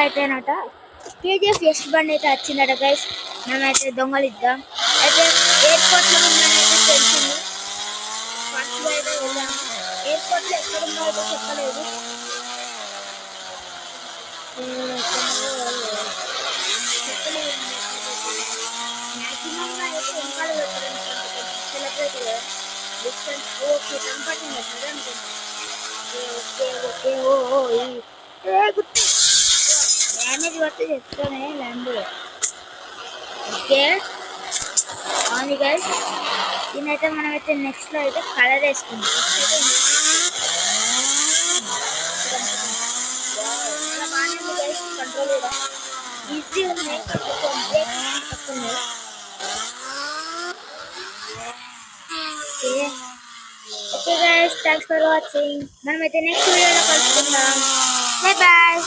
అయితేనట KGF ఎస్ట్ బండి అయితే వచ్చిందట గైస్. మేమైతే దొంగలు ఇద్దాం. అయితే ఎయిర్పోర్ట్లో ఉందని అయితే తెలిసింది. ఫస్ట్ అయితే వెళ్ళాము. ఎయిర్పోర్ట్లో ఎక్కడ ఉందో అయితే చెప్పలేదు. మ్యాక్సిమంగా అయితే వెనకాల పెట్టడం సెలబ్రేట్ కదా డిస్టెన్స్. ఓకే కనపడింది కదా అనుకుంటా. ఓకే ఓకే ఓ ఓ గుర్తు డ్యామేజ్ పడితే చెప్తానే ల్యాండ్. ఓకే అవును గైస్. దీనైతే మనమైతే నెక్స్ట్లో అయితే కలర్ వేసుకుందాం. చాలా బాగానే ఉంది గైస్. కంట్రోల్ కూడా ఈజీ ఉన్నాయి. కాకపోతే తక్కువ ఉన్నాయి. Okay guys, thanks for watching. మనమైతే నెక్స్ట్ వీడియోలో కలుసుకుందాం. Bye bye.